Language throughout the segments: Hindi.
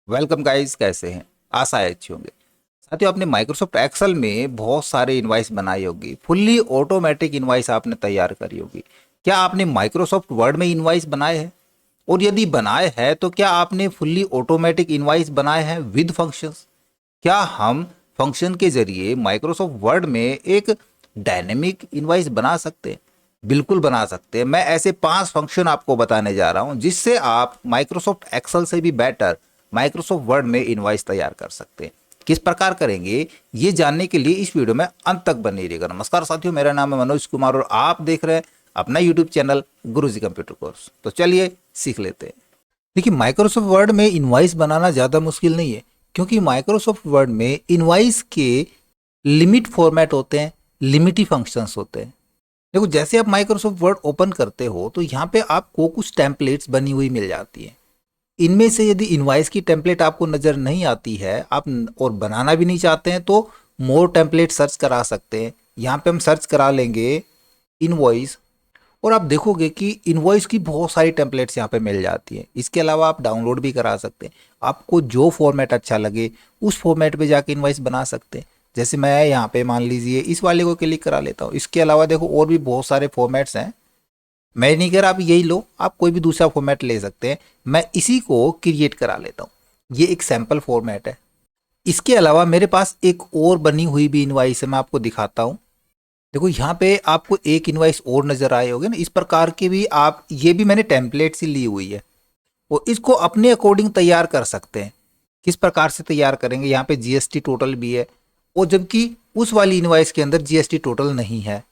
वेलकम गाइस, कैसे हैं? आशा है अच्छे होंगे। साथियों, आपने माइक्रोसॉफ्ट एक्सेल में बहुत सारे इनवाइस बनाई होगी। फुल्ली ऑटोमेटिक इनवाइस आपने तैयार करी होगी। क्या आपने माइक्रोसॉफ्ट वर्ड में इनवाइस बनाए हैं? और यदि बनाए हैं तो क्या आपने फुल्ली ऑटोमेटिक इनवाइस बनाए हैं विद फंक्शंस? क्या हम फंक्शन के जरिए माइक्रोसॉफ्ट वर्ड में एक डायनेमिक इनवाइस बना सकते हैं? बिल्कुल बना सकते हैं। मैं ऐसे 5 फंक्शन आपको बताने जा रहा हूं जिससे आप माइक्रोसॉफ्ट एक्सेल से भी बेटर माइक्रोसॉफ्ट वर्ड में इनवाइस तैयार कर सकते हैं। किस प्रकार करेंगे ये जानने के लिए इस वीडियो में अंत तक बने रहिएगा। नमस्कार साथियों, मेरा नाम है मनोज कुमार और आप देख रहे हैं अपना यूट्यूब चैनल गुरुजी कंप्यूटर कोर्स। तो चलिए सीख लेते हैं। देखिए, माइक्रोसॉफ्ट वर्ड में इनवाइस बनाना ज़्यादा मुश्किल नहीं है, क्योंकि माइक्रोसॉफ्ट वर्ड में इनवाइस के लिमिट फॉर्मेट होते हैं, लिमिट ही फंक्शंस होते हैं। देखो, जैसे आप माइक्रोसॉफ्ट वर्ड ओपन करते हो तो यहाँ पे आपको कुछ टेम्पलेट्स बनी हुई मिल जाती है। इनमें से यदि इनवाइस की टेम्पलेट आपको नज़र नहीं आती है, आप और बनाना भी नहीं चाहते हैं, तो मोर टेम्पलेट सर्च करा सकते हैं। यहाँ पे हम सर्च करा लेंगे इनवॉइस, और आप देखोगे कि इनवॉइस की बहुत सारी टेम्पलेट्स यहाँ पे मिल जाती हैं। इसके अलावा आप डाउनलोड भी करा सकते हैं। आपको जो फॉर्मेट अच्छा लगे उस फॉर्मेट पे जाके इनवॉइस बना सकते हैं। जैसे मैं यहाँ पे मान लीजिए इस वाले को क्लिक करा लेता हूँ। इसके अलावा देखो और भी बहुत सारे फॉर्मेट्स हैं। मैं नहीं कह रहा आप यही लो, आप कोई भी दूसरा फॉर्मेट ले सकते हैं। मैं इसी को क्रिएट करा लेता हूँ। ये एक सैम्पल फॉर्मेट है। इसके अलावा मेरे पास एक और बनी हुई भी इनवॉइस है, मैं आपको दिखाता हूँ। देखो, यहाँ पे आपको एक इनवॉइस और नजर आए होगे ना। इस प्रकार की भी आप, ये भी मैंने टेम्पलेट से ली हुई है और इसको अपने अकॉर्डिंग तैयार कर सकते हैं। किस प्रकार से तैयार करेंगे, यहाँ पे जीएसटी टोटल भी है, और जबकि उस वाली इनवॉइस के अंदर जीएसटी टोटल नहीं है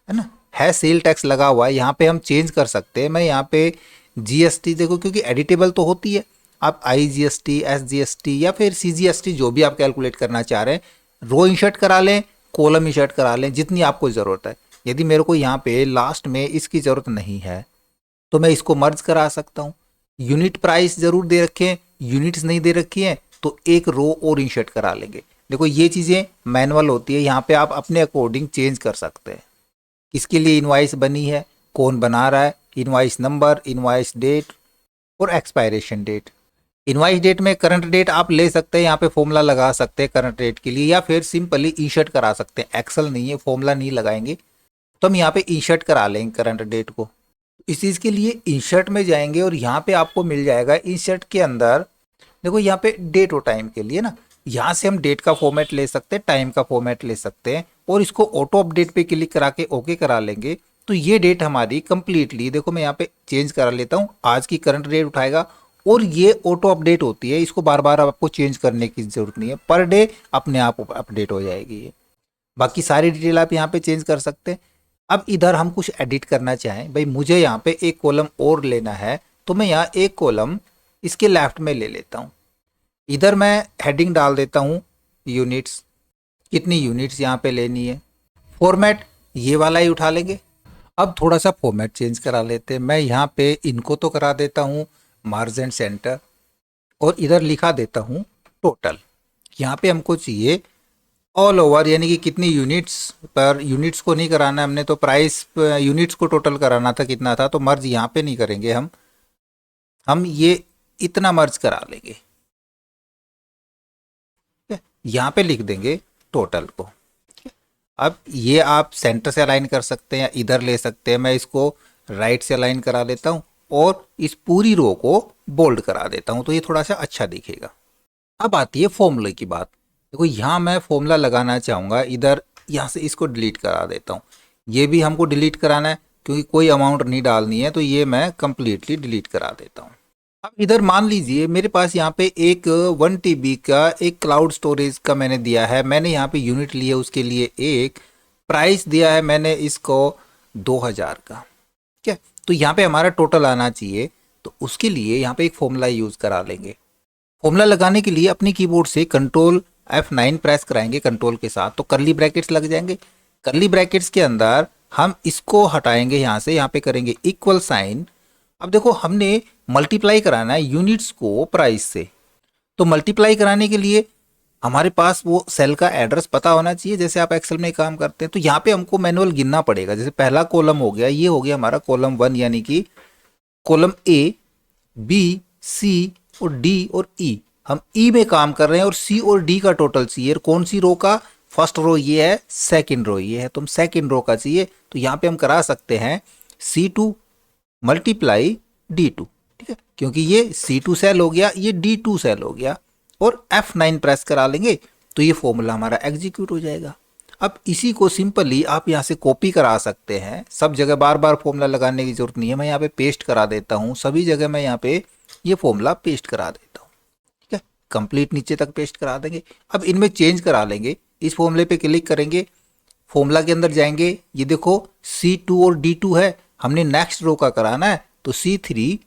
ना, है सेल टैक्स लगा हुआ है। यहाँ पे हम चेंज कर सकते हैं। मैं यहाँ पे जीएसटी, देखो क्योंकि एडिटेबल तो होती है, आप IGST, SGST या फिर CGST जो भी आप कैलकुलेट करना चाह रहे हैं, रो इंसर्ट करा लें, कॉलम इंसर्ट करा लें, जितनी आपको ज़रूरत है। यदि मेरे को यहाँ पे लास्ट में इसकी ज़रूरत नहीं है तो मैं इसको मर्ज करा सकता हूँ। यूनिट प्राइस ज़रूर दे रखे हैं, यूनिट्स नहीं दे रखी हैं तो एक रो और इंसर्ट करा लेंगे। देखो, ये चीज़ें मैनुअल होती है, यहाँ पे आप अपने अकॉर्डिंग चेंज कर सकते हैं। किसके लिए इनवाइस बनी है, कौन बना रहा है, इनवाइस नंबर, इनवाइस डेट और एक्सपायरेशन डेट। इनवाइस डेट में करंट डेट आप ले सकते हैं, यहाँ पे फॉर्मूला लगा सकते हैं करंट डेट के लिए, या फिर सिंपली इंसर्ट करा सकते हैं। एक्सेल नहीं है, फॉर्मूला नहीं लगाएंगे तो हम यहाँ पे इंसर्ट करा लेंगे करंट डेट को। इस चीज़ के लिए इंसर्ट में जाएंगे और यहाँ पे आपको मिल जाएगा इंसर्ट के अंदर, देखो यहाँ पे डेट और टाइम के लिए ना, यहाँ से हम डेट का फॉर्मेट ले सकते हैं, टाइम का फॉर्मेट ले सकते हैं, और इसको ऑटो अपडेट पे क्लिक करा के ओके करा लेंगे तो ये डेट हमारी कंप्लीटली, देखो मैं यहाँ पे चेंज करा लेता हूँ, आज की करंट डेट उठाएगा और ये ऑटो अपडेट होती है। इसको बार बार आपको चेंज करने की जरूरत नहीं है, पर डे अपने आप अपडेट हो जाएगी ये। बाकी सारी डिटेल आप यहाँ पे चेंज कर सकते हैं। अब इधर हम कुछ एडिट करना चाहें, भाई मुझे यहाँ पे एक कॉलम और लेना है तो मैं यहाँ एक कॉलम इसके लेफ्ट में ले लेता हूँ। इधर मैं हेडिंग डाल देता हूँ यूनिट्स, कितनी यूनिट्स यहाँ पे लेनी है। फॉर्मेट ये वाला ही उठा लेंगे। अब थोड़ा सा फॉर्मेट चेंज करा लेते हैं। मैं यहाँ पे इनको तो करा देता हूँ मार्जिन सेंटर, और इधर लिखा देता हूँ टोटल। यहाँ पे हमको चाहिए ऑल ओवर, यानी कि कितनी यूनिट्स, पर यूनिट्स को नहीं कराना हमने, तो प्राइस यूनिट्स को टोटल कराना था कितना था, तो मर्ज यहाँ पे नहीं करेंगे हम ये इतना मर्ज करा लेंगे। यहाँ पे लिख देंगे टोटल को। अब ये आप सेंटर से अलाइन कर सकते हैं या इधर ले सकते हैं। मैं इसको राइट से अलाइन करा देता हूँ और इस पूरी रो को बोल्ड करा देता हूँ तो ये थोड़ा सा अच्छा दिखेगा। अब आती है फॉर्मूले की बात। देखो, यहाँ मैं फॉर्मूला लगाना चाहूँगा, इधर यहाँ से इसको डिलीट करा देता हूँ। ये भी हमको डिलीट कराना है क्योंकि कोई अमाउंट नहीं डालनी है, तो ये मैं कंप्लीटली डिलीट करा देता हूँ। अब इधर मान लीजिए मेरे पास यहाँ पे एक 1 TB का एक क्लाउड स्टोरेज का मैंने दिया है। मैंने यहाँ पे यूनिट लिए, उसके लिए एक प्राइस दिया है मैंने इसको 2000 का। ठीक है, तो यहाँ पे हमारा टोटल आना चाहिए, तो उसके लिए यहाँ पे एक फॉर्मूला यूज़ करा लेंगे। फॉर्मूला लगाने के लिए अपनी कीबोर्ड से कंट्रोल F9 प्रेस कराएंगे कंट्रोल के साथ, तो करली ब्रैकेट्स लग जाएंगे। करली ब्रैकेट्स के अंदर हम इसको हटाएंगे, यहाँ से यहाँ पे करेंगे इक्वल साइन। अब देखो, हमने मल्टीप्लाई कराना है यूनिट्स को प्राइस से, तो मल्टीप्लाई कराने के लिए हमारे पास वो सेल का एड्रेस पता होना चाहिए, जैसे आप एक्सेल में काम करते हैं। तो यहाँ पे हमको मैनुअल गिनना पड़ेगा। जैसे पहला कॉलम हो गया, ये हो गया हमारा कॉलम 1, यानी कि कॉलम A, B, C और D और E हम ई में काम कर रहे हैं और सी और डी का टोटल चाहिए। कौन सी रो का? फर्स्ट रो ये है, सेकंड रो ये है, तो हम सेकंड रो का चाहिए। तो यहाँ पे हम करा सकते हैं C2 मल्टीप्लाई D2, ठीक है, क्योंकि ये C2 सेल हो गया, ये D2 सेल हो गया, और F9 प्रेस करा लेंगे तो ये फॉर्मूला हमारा एग्जीक्यूट हो जाएगा। अब इसी को सिंपली आप यहाँ से कॉपी करा सकते हैं, सब जगह बार बार फॉर्मूला लगाने की जरूरत नहीं है। मैं यहाँ पे पेस्ट करा देता हूँ, सभी जगह मैं यहाँ पे ये फॉर्मूला पेस्ट करा देता हूँ, ठीक है, कंप्लीट नीचे तक पेस्ट करा देंगे। अब इनमें चेंज करा लेंगे, इस फॉर्मूले पे क्लिक करेंगे, फॉर्मूला के अंदर जाएंगे, ये देखो C2 और D2 है, हमने नेक्स्ट रो का कराना है तो C3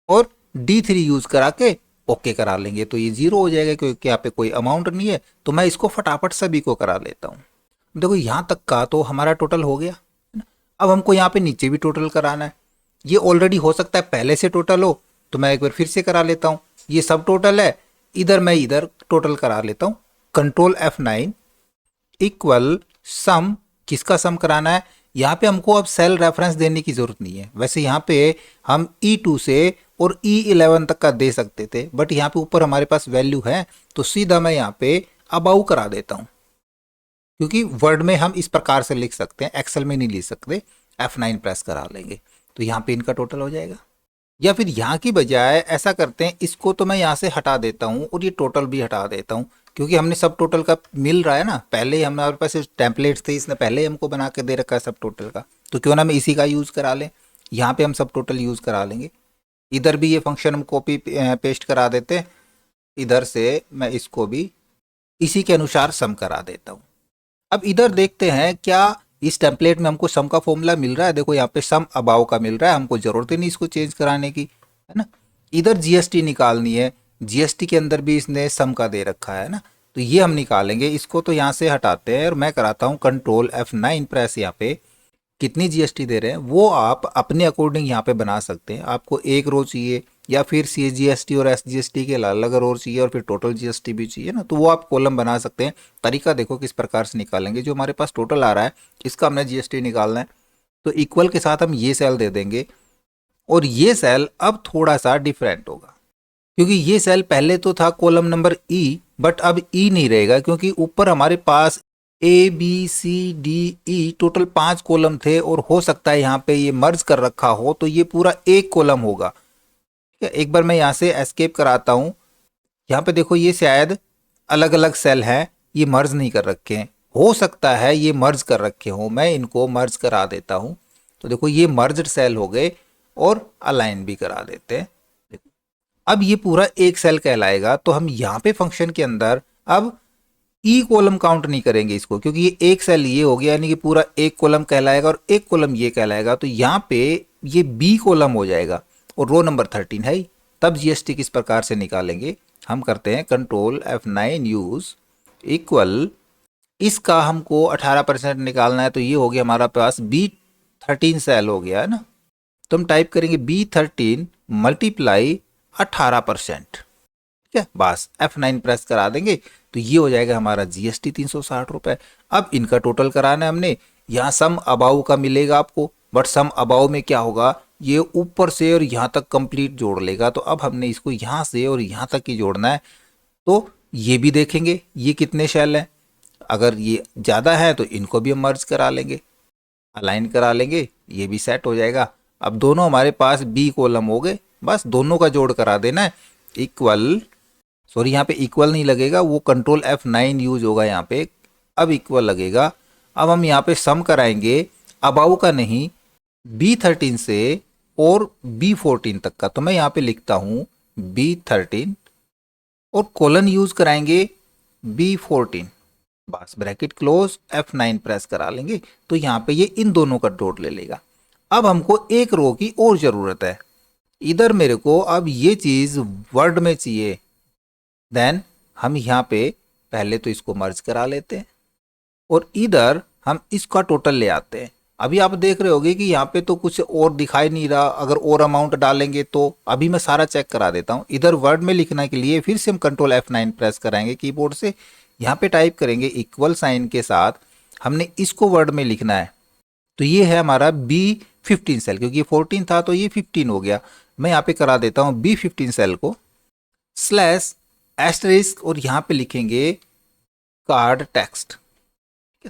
और D3 यूज करा के ओके करा लेंगे, तो ये 0 हो जाएगा क्योंकि यहाँ पे कोई अमाउंट नहीं है। तो मैं इसको फटाफट सभी को करा लेता हूँ। देखो यहाँ तक का तो हमारा टोटल हो गया, है ना। अब हमको यहाँ पे नीचे भी टोटल कराना है, ये ऑलरेडी हो सकता है पहले से टोटल हो, तो मैं एक बार फिर से करा लेता हूँ। ये सब टोटल है, इधर मैं इधर टोटल करा लेता हूँ। कंट्रोल F9 इक्वल सम, किसका सम कराना है? यहाँ पे हमको अब सेल रेफरेंस देने की जरूरत नहीं है। वैसे यहाँ पे हम E2 से और E11 तक का दे सकते थे, बट यहाँ पे ऊपर हमारे पास वैल्यू है तो सीधा मैं यहाँ पे अबाउ करा देता हूँ, क्योंकि वर्ड में हम इस प्रकार से लिख सकते हैं, एक्सेल में नहीं लिख सकते। F9 प्रेस करा लेंगे तो यहाँ पे इनका टोटल हो जाएगा। या फिर यहाँ की बजाय ऐसा करते हैं, इसको तो मैं यहाँ से हटा देता हूँ और ये टोटल भी हटा देता हूँ, क्योंकि हमने सब टोटल का मिल रहा है ना, पहले ही हमारे पास टेम्पलेट्स थे, इसने पहले ही हमको बना के दे रखा है सब टोटल का, तो क्यों ना मैं इसी का यूज़ करा लें। यहाँ पे हम सब टोटल यूज़ करा लेंगे, इधर भी ये फंक्शन हम कॉपी पेस्ट करा देते हैं, इधर से मैं इसको भी इसी के अनुसार सम करा देता हूँ। अब इधर देखते हैं क्या इस टेम्पलेट में हमको सम का फॉर्मूला मिल रहा है। देखो यहाँ पे सम अबाव का मिल रहा है, हमको जरूरत ही नहीं इसको चेंज कराने की, है ना। इधर जीएसटी निकालनी है, जीएसटी के अंदर भी इसने सम का दे रखा है ना, तो ये हम निकालेंगे। इसको तो यहाँ से हटाते हैं और मैं कराता हूँ कंट्रोल F9 प्रेस। यहाँ पे कितनी जीएसटी दे रहे हैं वो आप अपने अकॉर्डिंग यहाँ पे बना सकते हैं। आपको एक रो चाहिए या फिर CGST और SGST के अलग अलग रो चाहिए और फिर टोटल जीएसटी भी चाहिए ना, तो वो आप कॉलम बना सकते हैं। तरीका देखो किस प्रकार से निकालेंगे। जो हमारे पास टोटल आ रहा है इसका हमने जीएसटी निकालना है, तो इक्वल के साथ हम ये सेल दे देंगे, और ये सेल अब थोड़ा सा डिफरेंट होगा, क्योंकि ये सेल पहले तो था कॉलम नंबर E, बट अब E नहीं रहेगा, क्योंकि ऊपर हमारे पास ABCDE टोटल 5 कॉलम थे, और हो सकता है यहाँ पे ये मर्ज कर रखा हो तो ये पूरा एक कॉलम होगा। ठीक है, एक बार मैं यहाँ से एस्केप कराता हूँ। यहाँ पे देखो ये शायद अलग अलग सेल हैं, ये मर्ज नहीं कर रखे हैं, हो सकता है ये मर्ज कर रखे हों, मैं इनको मर्ज करा देता हूँ। तो देखो ये मर्ज्ड सेल हो गए, और अलाइन भी करा देते हैं। अब ये पूरा एक सेल कहलाएगा, तो हम यहाँ पे फंक्शन के अंदर अब ई कॉलम काउंट नहीं करेंगे इसको, क्योंकि ये एक सेल ये हो गया, यानी कि पूरा एक कॉलम कहलाएगा और एक कॉलम ये कहलाएगा, तो यहाँ पे ये बी कॉलम हो जाएगा और रो नंबर 13 है ही। तब जीएसटी किस प्रकार से निकालेंगे, हम करते हैं कंट्रोल F9 यूज इक्वल, इसका हमको 18% निकालना है, तो ये हो गया हमारा पास B13 सेल हो गया है ना, तो हम टाइप करेंगे B13 मल्टीप्लाई 18%, ठीक है, बस F9 प्रेस करा देंगे तो ये हो जाएगा हमारा जीएसटी 360 रुपए। अब इनका टोटल कराना है हमने, यहाँ सम अबाउ का मिलेगा आपको, बट सम अबाउ में क्या होगा, ये ऊपर से और यहाँ तक कंप्लीट जोड़ लेगा, तो अब हमने इसको यहाँ से और यहाँ तक ही जोड़ना है। तो ये भी देखेंगे ये कितने शेल हैं, अगर ये ज़्यादा है तो इनको भी हम मर्ज करा लेंगे, अलाइन करा लेंगे, ये भी सेट हो जाएगा। अब दोनों हमारे पास बी कॉलम हो गए, बस दोनों का जोड़ करा देना है। इक्वल, सॉरी यहाँ पे इक्वल नहीं लगेगा, वो कंट्रोल F9 यूज होगा यहाँ पे, अब इक्वल लगेगा। अब हम यहाँ पे सम कराएंगे अबाउ का नहीं, B13 से और B14 तक का, तो मैं यहाँ पे लिखता हूँ B13 और कोलन यूज कराएंगे B14, बस ब्रैकेट क्लोज, F9 प्रेस करा लेंगे तो यहाँ पे ये इन दोनों का डॉट ले लेगा। अब हमको एक रो की और ज़रूरत है, इधर मेरे को अब ये चीज़ वर्ड में चाहिए, देन हम यहाँ पे पहले तो इसको मर्ज करा लेते हैं और इधर हम इसका टोटल ले आते हैं। अभी आप देख रहे होगे कि यहाँ पे तो कुछ और दिखाई नहीं रहा, अगर और अमाउंट डालेंगे तो अभी मैं सारा चेक करा देता हूँ। इधर वर्ड में लिखने के लिए फिर से हम कंट्रोल F9 प्रेस कराएंगे कीबोर्ड से, यहाँ पे टाइप करेंगे इक्वल साइन के साथ, हमने इसको वर्ड में लिखना है, तो ये है हमारा B15 सेल, क्योंकि ये 14 था तो ये 15 हो गया। मैं यहाँ पे करा देता हूँ B15 सेल को स्लैश एस्टरिस्क और यहाँ पे लिखेंगे कार्ड टेक्स्ट।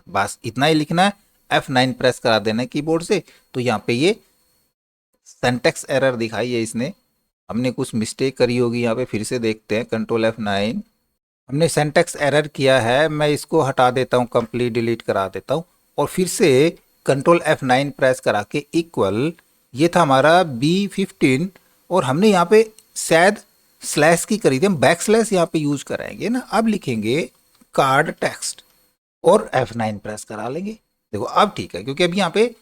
बस इतना ही लिखना है, F9 प्रेस करा देना है कीबोर्ड से। तो यहाँ पे ये सिंटैक्स एरर दिखाई है इसने, हमने कुछ मिस्टेक करी होगी यहाँ पे, फिर से देखते हैं कंट्रोल F9। हमने सिंटैक्स एरर किया है, मैं इसको हटा देता हूँ, कंप्लीट डिलीट करा देता हूँ और फिर से कंट्रोल F9 प्रेस करा के इक्वल, ये था हमारा B15 और हमने यहाँ पे शायद स्लैश की करी थी, हम बैक स्लैश यहाँ पे यूज कराएंगे ना। अब लिखेंगे कार्ड टेक्स्ट और F9 प्रेस करा लेंगे। देखो अब ठीक है, क्योंकि अभी यहाँ पे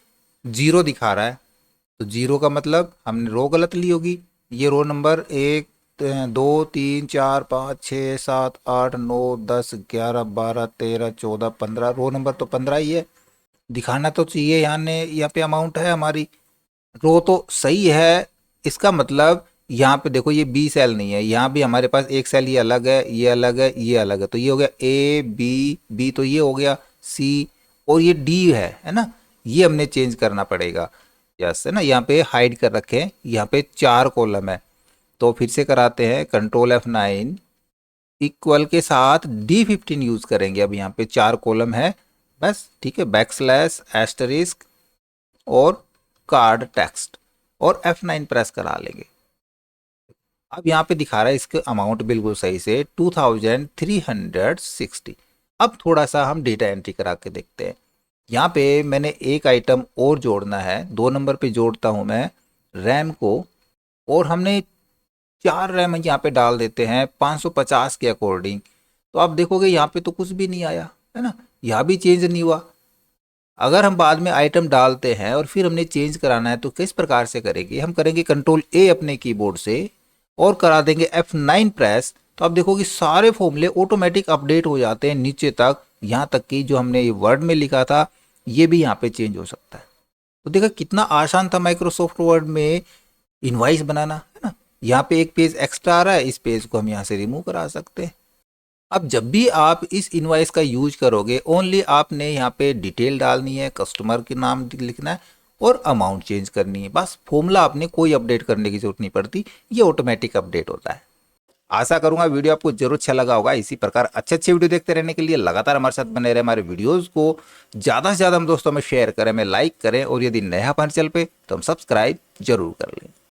0 दिखा रहा है, तो 0 का मतलब हमने रो गलत ली होगी। ये रो नंबर 1 2 3 4 5 6 7 8 9 10 11 12 13 14 15, रो नंबर तो 15 ही है, दिखाना तो चाहिए यहाँ पे अमाउंट है हमारी, रो तो सही है। इसका मतलब यहाँ पे देखो ये बी सेल नहीं है, यहाँ भी हमारे पास एक सेल ये अलग है, ये अलग है, ये अलग है, तो ये हो गया ए बी, बी तो ये हो गया सी, और ये डी है ना, ये हमने चेंज करना पड़ेगा। यस है ना, यहाँ पे हाइड कर रखे हैं, यहाँ पे 4 कॉलम है, तो फिर से कराते हैं कंट्रोल F9 इक्वल के साथ D15 यूज करेंगे। अब यहाँ पे 4 कॉलम है बस, ठीक है, बैक स्लैश एस्टरिस्क और कार्ड टेक्स्ट और F9 प्रेस करा लेंगे। अब यहाँ पे दिखा रहा है इसका अमाउंट बिल्कुल सही से 2360। अब थोड़ा सा हम डेटा एंट्री करा के देखते हैं। यहाँ पे मैंने एक आइटम और जोड़ना है, 2 नंबर पे जोड़ता हूँ मैं रैम को, और हमने 4 रैम यहाँ पे डाल देते हैं 550 के अकॉर्डिंग। तो आप देखोगे यहाँ पे तो कुछ भी नहीं आया है ना, यहाँ भी चेंज नहीं हुआ। अगर हम बाद में आइटम डालते हैं और फिर हमने चेंज कराना है तो किस प्रकार से करेंगे, हम करेंगे कंट्रोल A अपने कीबोर्ड से और करा देंगे F9 प्रेस। तो आप देखोगे सारे फॉर्मूले ऑटोमेटिक अपडेट हो जाते हैं नीचे तक, यहाँ तक कि जो हमने ये वर्ड में लिखा था ये भी यहाँ पे चेंज हो सकता है। तो देखा कितना आसान था माइक्रोसॉफ्ट वर्ड में इनवाइस बनाना, है ना। यहाँ पे एक पेज एक्स्ट्रा आ रहा है, इस पेज को हम यहाँ से रिमूव करा सकते हैं। अब जब भी आप इस इनवॉइस का यूज करोगे, ओनली आपने यहाँ पे डिटेल डालनी है, कस्टमर के नाम लिखना है और अमाउंट चेंज करनी है, बस। फॉर्मूला आपने कोई अपडेट करने की जरूरत नहीं पड़ती, ये ऑटोमेटिक अपडेट होता है। आशा करूंगा वीडियो आपको जरूर अच्छा लगा होगा। इसी प्रकार अच्छे अच्छे वीडियो देखते रहने के लिए लगातार हमारे साथ बने रहे। हमारे वीडियोस को ज़्यादा से ज़्यादा हम दोस्तों में शेयर करें, में लाइक करें, और यदि नया हमारे चैनल पे तो हम सब्सक्राइब जरूर कर लें।